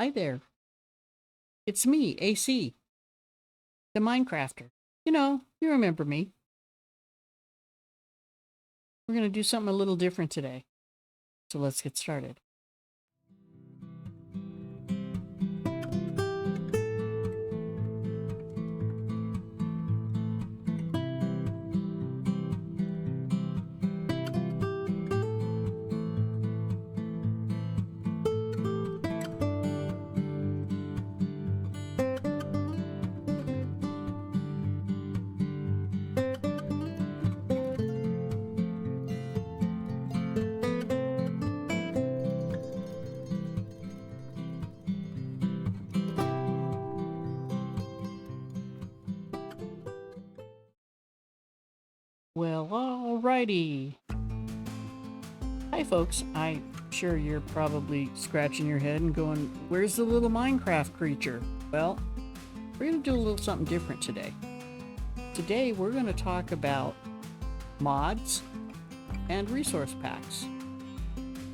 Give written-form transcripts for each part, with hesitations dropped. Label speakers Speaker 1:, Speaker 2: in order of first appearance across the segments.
Speaker 1: Hi there. It's me, AC, the Minecrafter. You remember me. We're going to do something a little different today. So let's get started. Well, alrighty. Hi, folks. I'm sure you're probably scratching your head and going, where's the little Minecraft creature? Well, we're going to do a little something different today. Today, we're going to talk about mods and resource packs.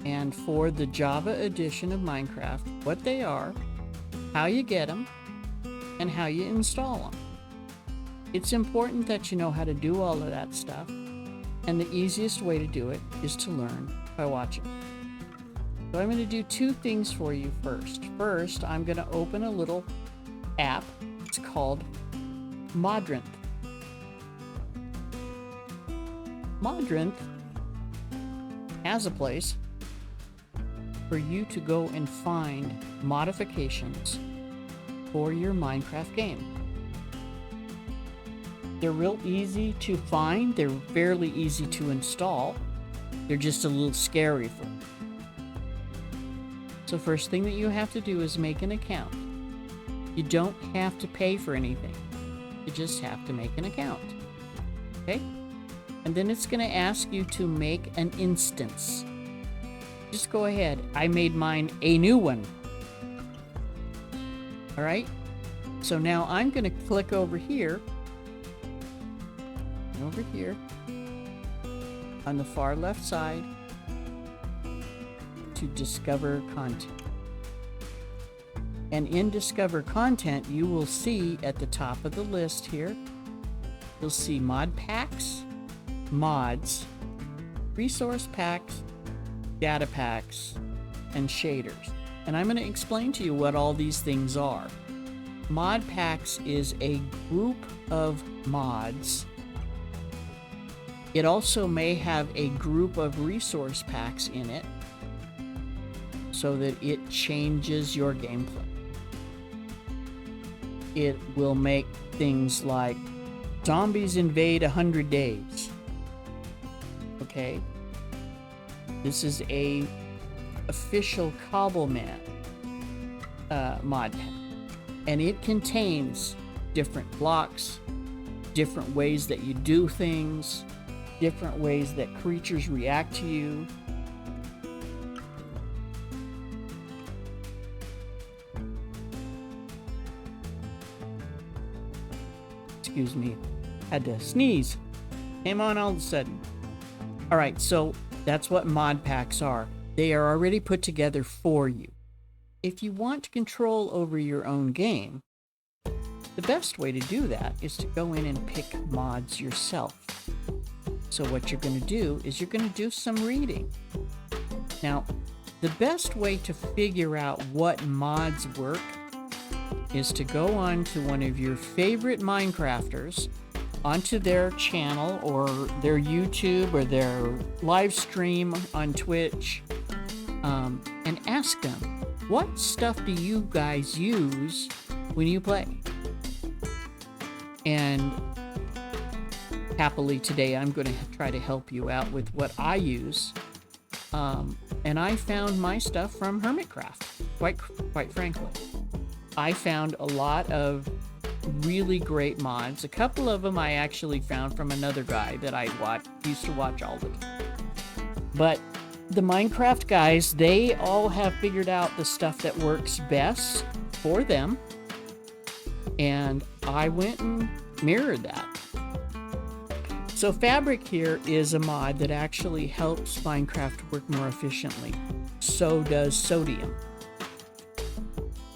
Speaker 1: And for the Java edition of Minecraft, what they are, how you get them, and how you install them. It's important that you know how to do all of that stuff, and the easiest way to do it is to learn by watching. So I'm going to do two things for you first. First, I'm going to open a little app. It's called Modrinth. Modrinth has a place for you to go and find modifications for your Minecraft game. They're real easy to find. They're fairly easy to install. They're just a little scary for them. So first thing that you have to do is make an account. You don't have to pay for anything. You just have to make an account. Okay? And then it's going to ask you to make an instance. Just go ahead. I made mine a new one. All right? So now I'm going to click over here on the far left side to discover content. And in discover content, you will see at the top of the list here, you'll see mod packs, mods, resource packs, data packs, and shaders. And I'm going to explain to you what all these things are. Mod packs is a group of mods. It also may have a group of resource packs in it so that it changes your gameplay. It will make things like zombies invade 100 days. Okay? This is a official Cobbleman mod pack. And it contains different blocks, different ways that you do things, different ways that creatures react to you. Excuse me, had to sneeze. Came on all of a sudden. All right, so that's what mod packs are. They are already put together for you. If you want control over your own game, the best way to do that is to go in and pick mods yourself. So what you're going to do is you're going to do some reading. Now, the best way to figure out what mods work is to go on to one of your favorite Minecrafters, onto their channel or their YouTube or their live stream on Twitch, and ask them, what stuff do you guys use when you play? And happily today, I'm going to try to help you out with what I use. And I found my stuff from Hermitcraft, quite frankly. I found a lot of really great mods. A couple of them I actually found from another guy that I used to watch all the time. But the Minecraft guys, they all have figured out the stuff that works best for them. And I went and mirrored that. So Fabric here is a mod that actually helps Minecraft work more efficiently. So does Sodium.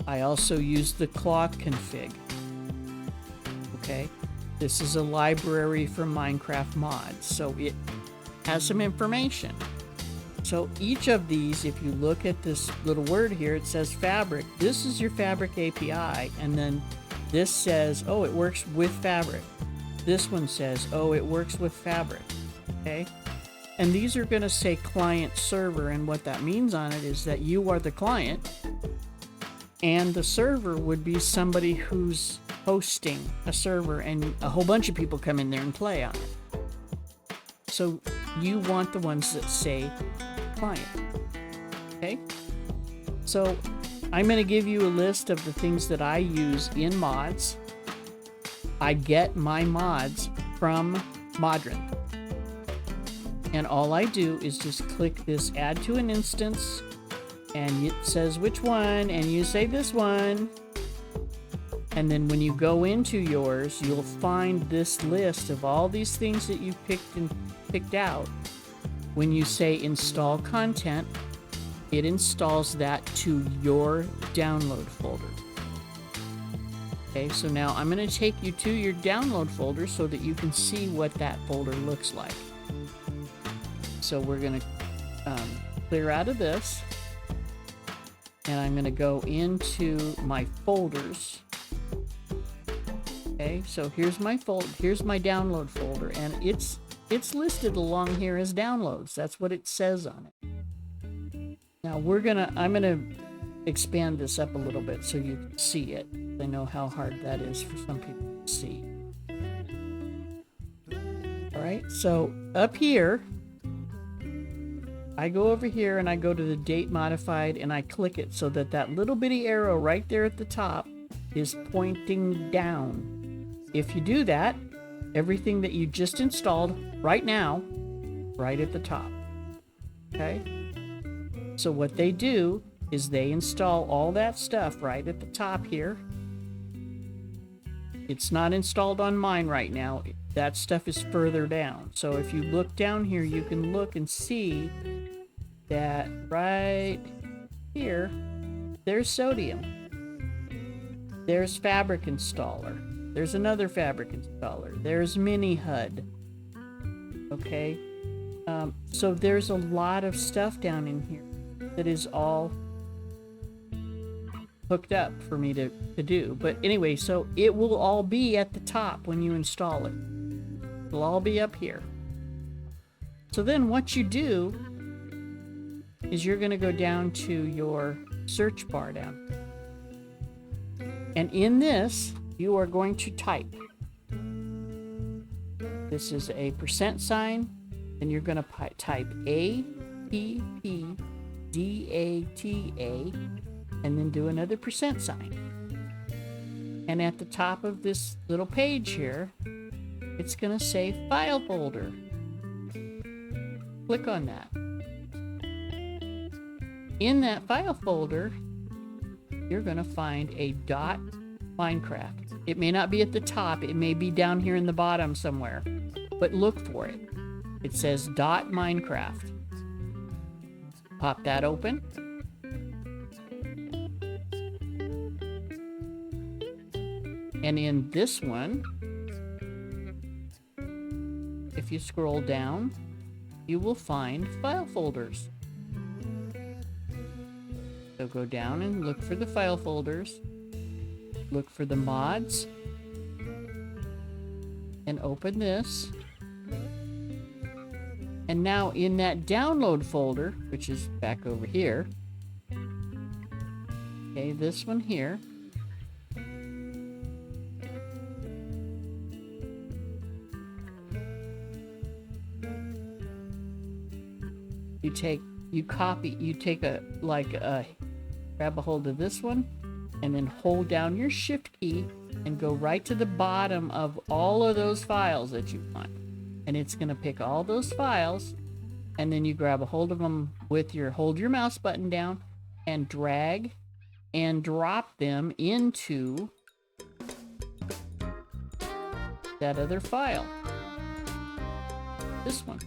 Speaker 1: I also use the cloth config. Okay, this is a library for Minecraft mods, so it has some information. So each of these, if you look at this little word here, it says Fabric. This is your Fabric API, and then this says, oh, it works with Fabric. This one says, oh, it works with Fabric. Okay, and these are going to say client server, and what that means on it is that you are the client, and the server would be somebody who's hosting a server, and a whole bunch of people come in there and play on it. So you want the ones that say client. Okay, so I'm going to give you a list of the things that I use in mods. I get my mods from Modrin, and all I do is just click this add to an instance, and it says which one, and you say this one, and then when you go into yours, you'll find this list of all these things that you picked out. When you say install content, it installs that to your download folder. Okay, so now I'm going to take you to your download folder so that you can see what that folder looks like. So we're going to clear out of this, and I'm going to go into my folders. Okay, so here's my download folder, and it's listed along here as downloads. That's what it says on it. Now I'm gonna expand this up a little bit so you can see it. I know how hard that is for some people to see. All right, so up here, I go over here and I go to the date modified, and I click it so that little bitty arrow right there at the top is pointing down. If you do that, everything that you just installed right now, right at the top. Okay? So what they do is they install all that stuff right at the top here. It's not installed on mine right now. That stuff is further down. So if you look down here, you can look and see that right here, there's Sodium. There's Fabric Installer. There's another Fabric Installer. There's Mini HUD. Okay? So there's a lot of stuff down in here that is all hooked up for me to do. But anyway, so it will all be at the top when you install it. It'll all be up here. So then what you do is you're going to go down to your search bar down. And in this, you are going to type. This is a %, and you're going to type APPDATA, and then do another %. And at the top of this little page here, it's going to say File Folder. Click on that. In that file folder, you're going to find a .Minecraft. It may not be at the top. It may be down here in the bottom somewhere. But look for it. It says .Minecraft. Pop that open. And in this one, if you scroll down, you will find file folders. So go down and look for the file folders, look for the mods, and open this. And now in that download folder, which is back over here, okay, this one here, grab a hold of this one, and then hold down your shift key and go right to the bottom of all of those files that you want. And it's going to pick all those files, and then you grab a hold of them with hold your mouse button down and drag and drop them into that other file. This one.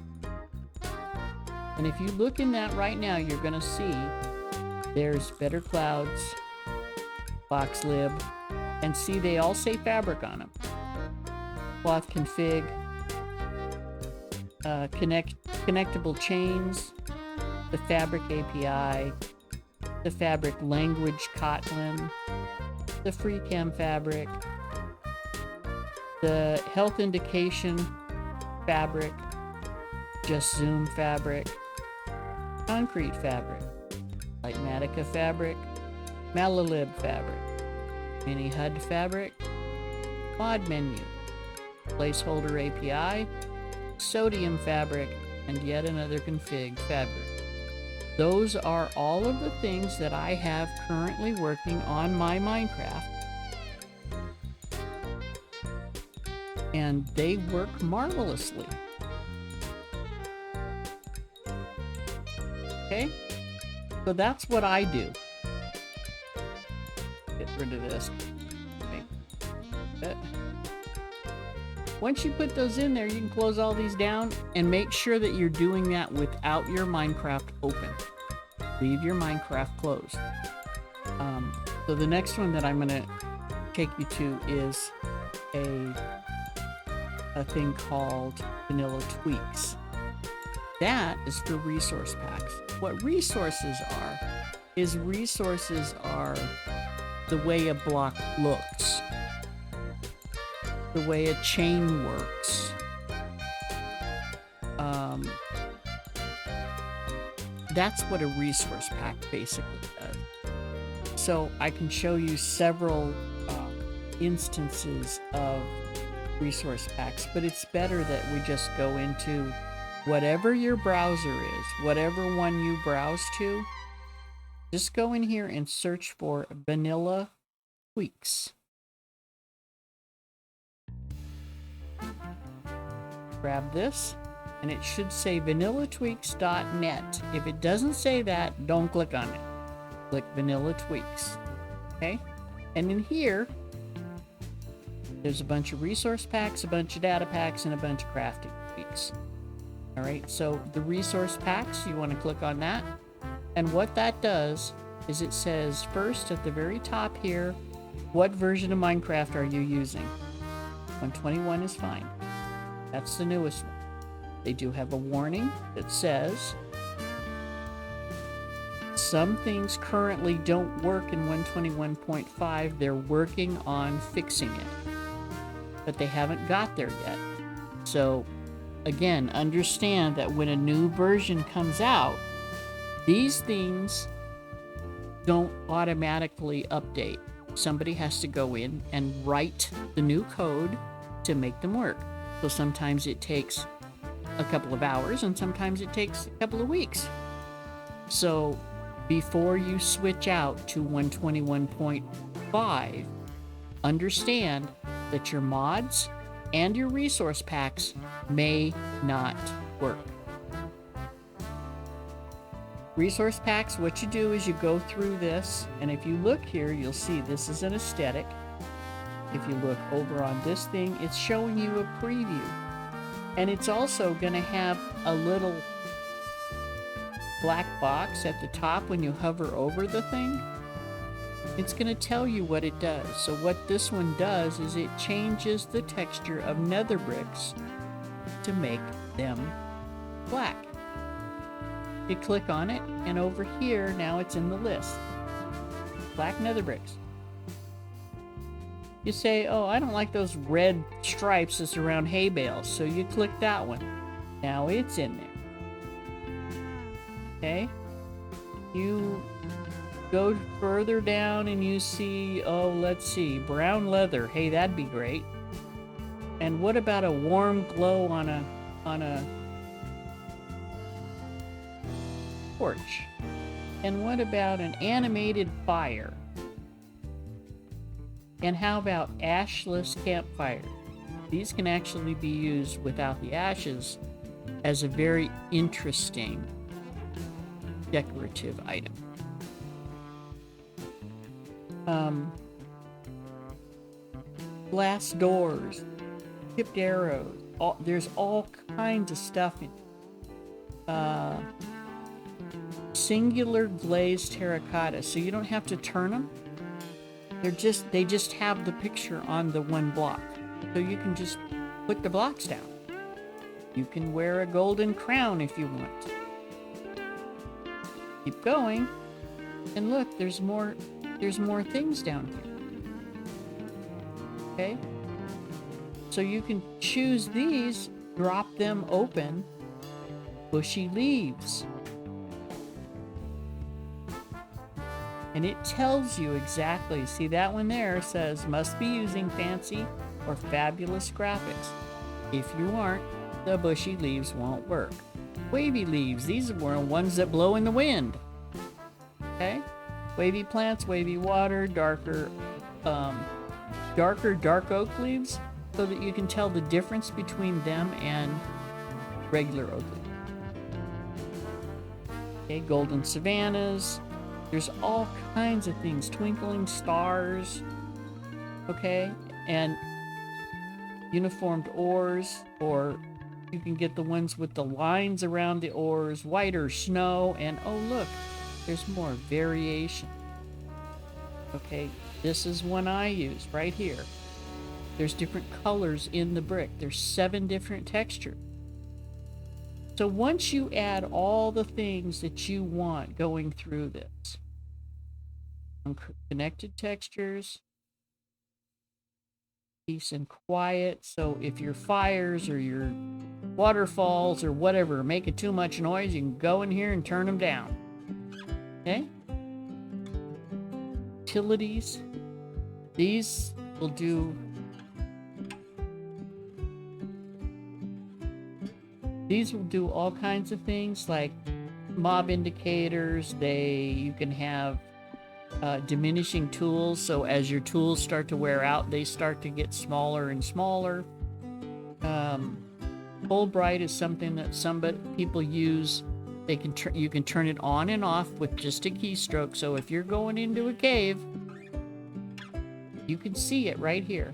Speaker 1: And if you look in that right now, you're going to see there's Better Clouds, box lib, and see they all say fabric on them. Cloth config, connectable chains, the fabric API, the fabric language Kotlin, the FreeCam fabric, the health indication fabric, just Zoom fabric, concrete fabric, Lightmatica fabric, Malalib fabric, mini HUD fabric, mod menu, placeholder API, sodium fabric, and yet another config fabric. Those are all of the things that I have currently working on my Minecraft. And they work marvelously. Okay? So that's what I do. Get rid of this. Okay. Once you put those in there, you can close all these down and make sure that you're doing that without your Minecraft open. Leave your Minecraft closed. So the next one that I'm going to take you to is a thing called Vanilla Tweaks. That is for resource packs. What resources are the way a block looks, the way a chain works. That's what a resource pack basically does. So I can show you several instances of resource packs, but it's better that we just go into whatever your browser is, whatever one you browse to, just go in here and search for Vanilla Tweaks. Grab this, and it should say vanillatweaks.net. If it doesn't say that, don't click on it. Click Vanilla Tweaks. Okay? And in here, there's a bunch of resource packs, a bunch of data packs, and a bunch of crafting tweaks. All right, so the resource packs, you want to click on that. And what that does is it says first at the very top here, what version of Minecraft are you using? 121 is fine. That's the newest one. They do have a warning that says some things currently don't work in 121.5. They're working on fixing it, but they haven't got there yet. So again, understand that when a new version comes out, these things don't automatically update. Somebody has to go in and write the new code to make them work. So sometimes it takes a couple of hours and sometimes it takes a couple of weeks. So before you switch out to 121.5, understand that your mods and your resource packs may not work. Resource packs, what you do is you go through this, and if you look here, you'll see this is an aesthetic. If you look over on this thing, it's showing you a preview. And it's also going to have a little black box at the top when you hover over the thing. It's going to tell you what it does. So what this one does is it changes the texture of nether bricks to make them black. You click on it, and over here, now it's in the list. Black nether bricks. You say, oh, I don't like those red stripes that's around hay bales, so you click that one. Now it's in there. Okay? You go further down and you see, oh, let's see, brown leather. Hey, that'd be great. And what about a warm glow on a torch? And what about an animated fire? And how about ashless campfire? These can actually be used without the ashes as a very interesting decorative item. Glass doors, tipped arrows, there's all kinds of stuff in singular glazed terracotta, so you don't have to turn them. They just have the picture on the one block. So you can just put the blocks down. You can wear a golden crown if you want to. Keep going. And look, there's more things down here. Okay? So you can choose these, drop them open. Bushy leaves. And it tells you exactly. See, that one there says must be using fancy or fabulous graphics. If you aren't, the bushy leaves won't work. Wavy leaves, these are ones that blow in the wind. Okay? Wavy plants, wavy water, darker dark oak leaves, so that you can tell the difference between them and regular oak leaves. Okay, golden savannas. There's all kinds of things. Twinkling stars. Okay? And uniformed oars, or you can get the ones with the lines around the oars, whiter snow, and oh look, there's more variation. Okay, this is one I use right here. There's different colors in the brick. There's 7 different textures. So once you add all the things that you want going through this, connected textures, peace and quiet. So if your fires or your waterfalls or whatever are making too much noise, you can go in here and turn them down. Okay? Utilities. These will do all kinds of things like mob indicators. You can have diminishing tools, so as your tools start to wear out, they start to get smaller and smaller. Fulbright is something that people use. You can turn it on and off with just a keystroke. So if you're going into a cave, you can see it right here.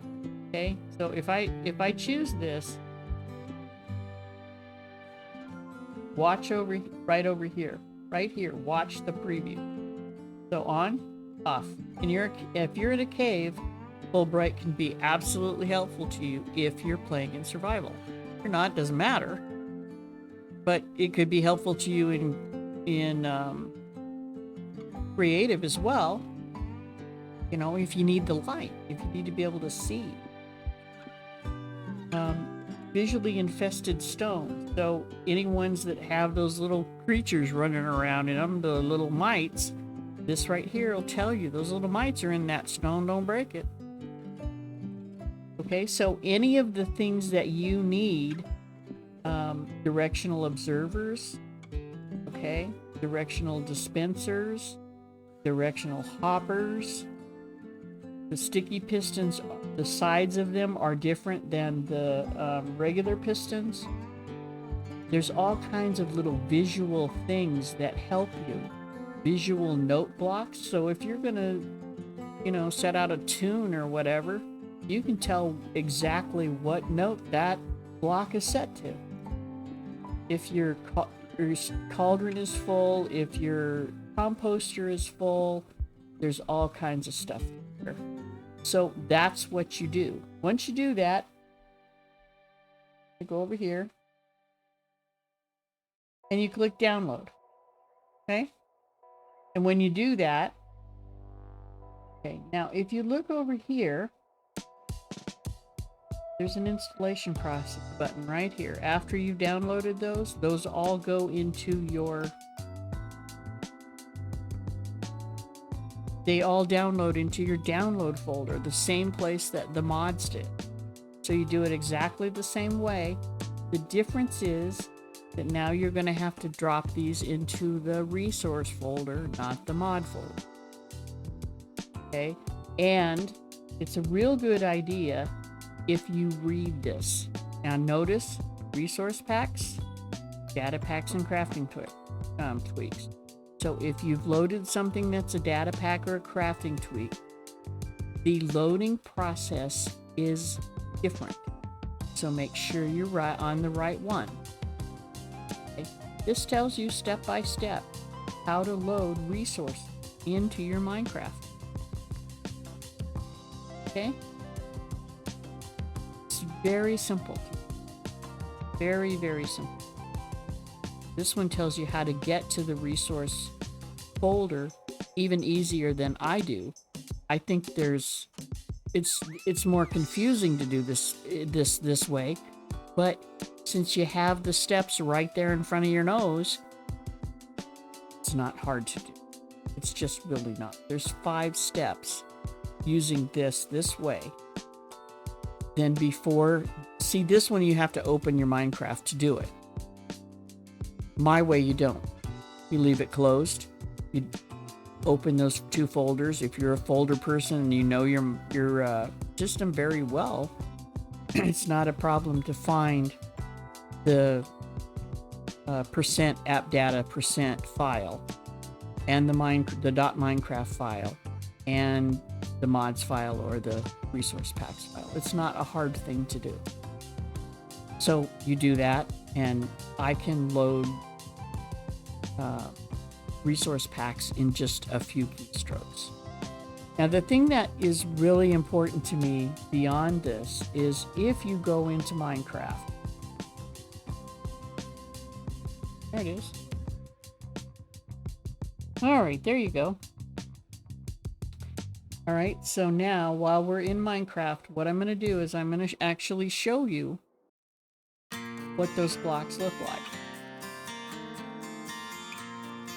Speaker 1: Okay, so if I choose this, watch right over here, watch the preview. So on, off. And if you're in a cave, Fulbright can be absolutely helpful to you if you're playing in survival. If you're not, doesn't matter. But it could be helpful to you in creative as well. You know, if you need the light, if you need to be able to see. Visually infested stones. So any ones that have those little creatures running around in them, the little mites, this right here will tell you those little mites are in that stone, don't break it. Okay, so any of the things that you need, directional observers, okay, directional dispensers, directional hoppers. The sticky pistons, the sides of them are different than the regular pistons. There's all kinds of little visual things that help you. Visual note blocks. So if you're gonna, set out a tune or whatever, you can tell exactly what note that block is set to. If your cauldron is full, if your composter is full, there's all kinds of stuff there. So that's what you do. Once you do that, you go over here and you click download. Okay? And when you do that, okay, now if you look over here, there's an installation process button right here. After you've downloaded those all go into they all download into your download folder, the same place that the mods did. So you do it exactly the same way. The difference is that now you're going to have to drop these into the resource folder, not the mod folder. Okay? And it's a real good idea if you read this. Now notice resource packs, data packs, and crafting tweaks. So if you've loaded something that's a data pack or a crafting tweak, the loading process is different. So make sure you're on the right one. Okay? This tells you step by step how to load resources into your Minecraft. Okay? It's very simple. Very, very simple. This one tells you how to get to the resource folder even easier than I do. I think it's more confusing to do this way, but since you have the steps right there in front of your nose, it's not hard to do. It's just really not. There's 5 steps using this way. Then before, see this one you have to open your Minecraft to do it. My way you don't. You leave it closed. You open those 2 folders. If you're a folder person and you know your system very well, it's not a problem to find the percent app data percent file and the .minecraft file and the mods file or the resource packs file. It's not a hard thing to do. So you do that, and I can load resource packs in just a few keystrokes. Now, the thing that is really important to me beyond this is if you go into Minecraft. There it is. All right, there you go. All right, so now while we're in Minecraft, what I'm going to do is I'm going to actually show you what those blocks look like.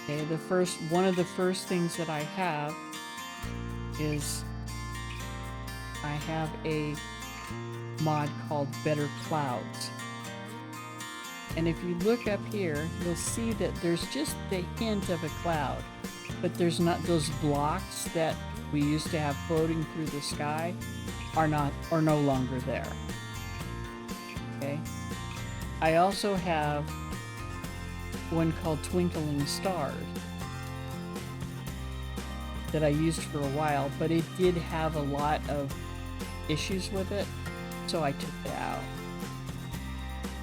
Speaker 1: Okay, one of the first things that I have is I have a mod called Better Clouds. And if you look up here, you'll see that there's just the hint of a cloud, but there's not those blocks that we used to have floating through the sky are no longer there. Okay. I also have one called Twinkling Stars that I used for a while, but it did have a lot of issues with it, so I took it out.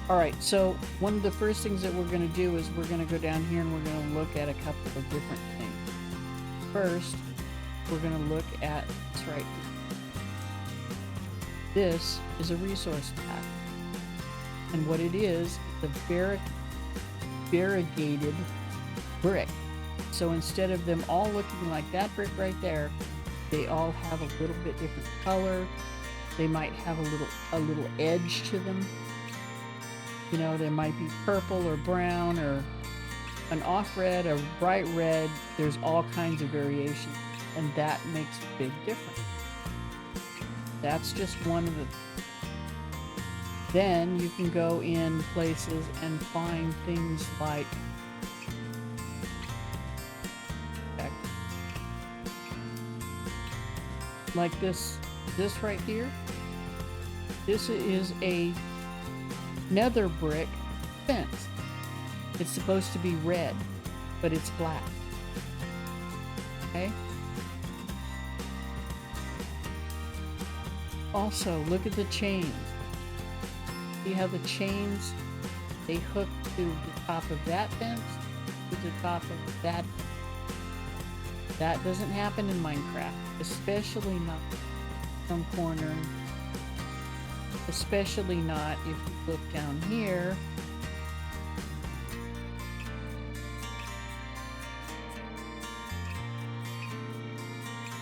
Speaker 1: Alright, so one of the first things that we're going to do is we're going to go down here and we're going to look at a couple of different things. First, we're going to look at this right here. This is a resource pack. And what it is, the variegated brick. So instead of them all looking like that brick right there, they all have a little bit different color. They might have a little edge to them. You know, there might be purple or brown or an off red, a bright red. There's all kinds of variations, and that makes a big difference. That's just one of the. Then you can go in places and find things like this right here. This is a nether brick fence. It's supposed to be red, but it's black. Okay? Also, look at the chains. See how the chains, they hook to the top of that fence, to the top of that. That doesn't happen in Minecraft, especially not some corner. Especially not if you look down here.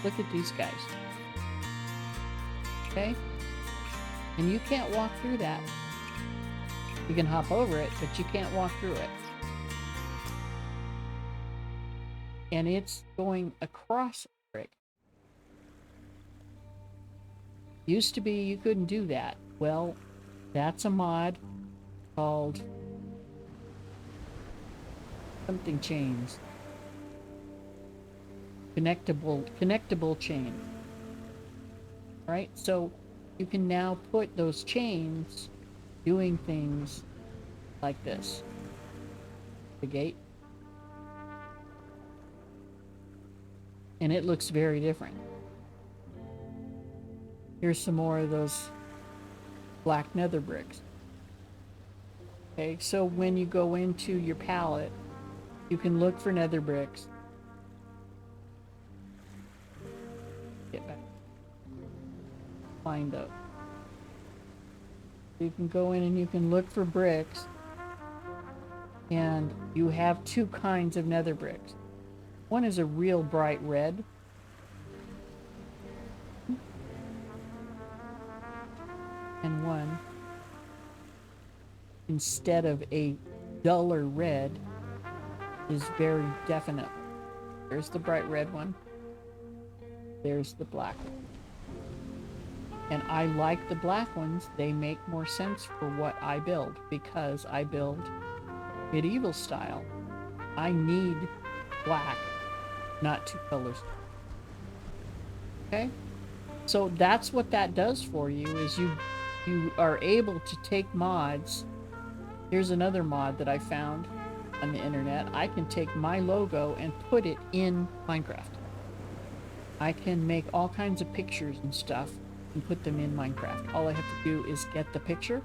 Speaker 1: Look at these guys. Okay? And you can't walk through that. You can hop over it, but you can't walk through it. And it's going across a brick. Used to be you couldn't do that. Well, that's a mod called something chains. Connectable chain. Right? So you can now put those chains doing things like this. The gate. And it looks very different. Here's some more of those black nether bricks. Okay, so when you go into your palette, you can look for nether bricks. Get back. find those. You can go in and you can look for bricks, and you have two kinds of nether bricks. One is a real bright red, and one, instead of a duller red, is very definite. There's the bright red one. There's the black one. And I like the black ones. They make more sense for what I build, because I build medieval style. I need black, not two colors. Okay? So that's what that does for you, is you are able to take mods. Here's another mod that I found on the internet. I can take my logo and put it in Minecraft. I can make all kinds of pictures and stuff and put them in Minecraft. All I have to do is get the picture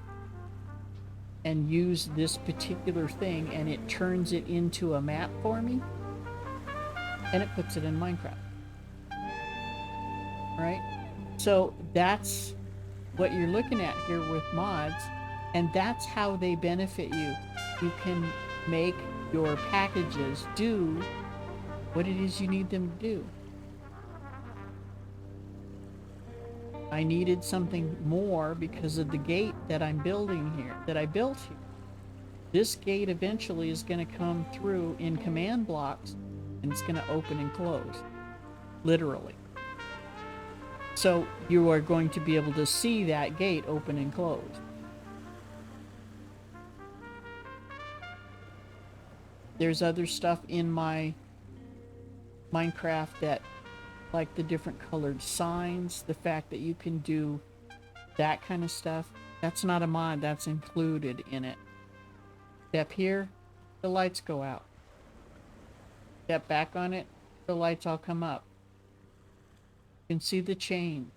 Speaker 1: and use this particular thing, and it turns it into a map for me, and it puts it in Minecraft. Right? So that's what you're looking at here with mods, and that's how they benefit you. You can make your packages do what it is you need them to do. I needed something more because of the gate that I'm building here, that I built here. This gate eventually is going to come through in command blocks, and it's going to open and close, literally. So you are going to be able to see that gate open and close. There's other stuff in my Minecraft that, like the different colored signs, the fact that you can do that kind of stuff. That's not a mod, that's included in it. Step here, the lights go out. Step back on it, the lights all come up. You can see the chain.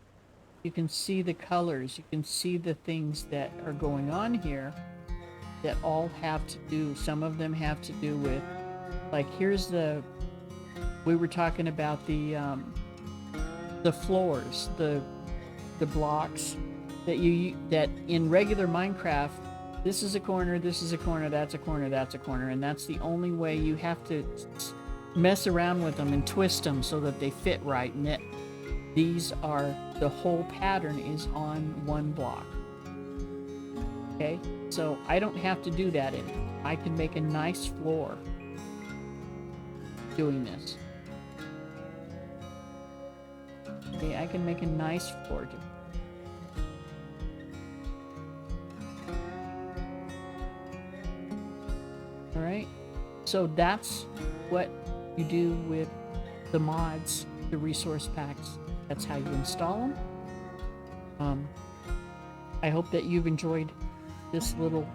Speaker 1: You can see the colors. You can see the things that are going on here that all have to do, some of them have to do with, like here's the, we were talking about the floors, the blocks that that in regular Minecraft, this is a corner, this is a corner, that's a corner, that's a corner, and that's the only way. You have to mess around with them and twist them so that they fit right, and that these are, the whole pattern is on one block. Okay, so I don't have to do that anymore. I can make a nice floor doing this. Okay, I can make a nice floor. Alright, so that's what you do with the mods, the resource packs. That's how you install them. I hope that you've enjoyed this little,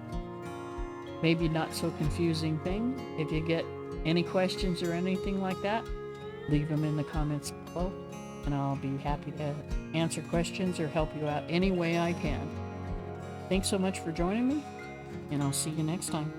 Speaker 1: maybe not so confusing thing. If you get any questions or anything like that, leave them in the comments below, and I'll be happy to answer questions or help you out any way I can. Thanks so much for joining me, and I'll see you next time.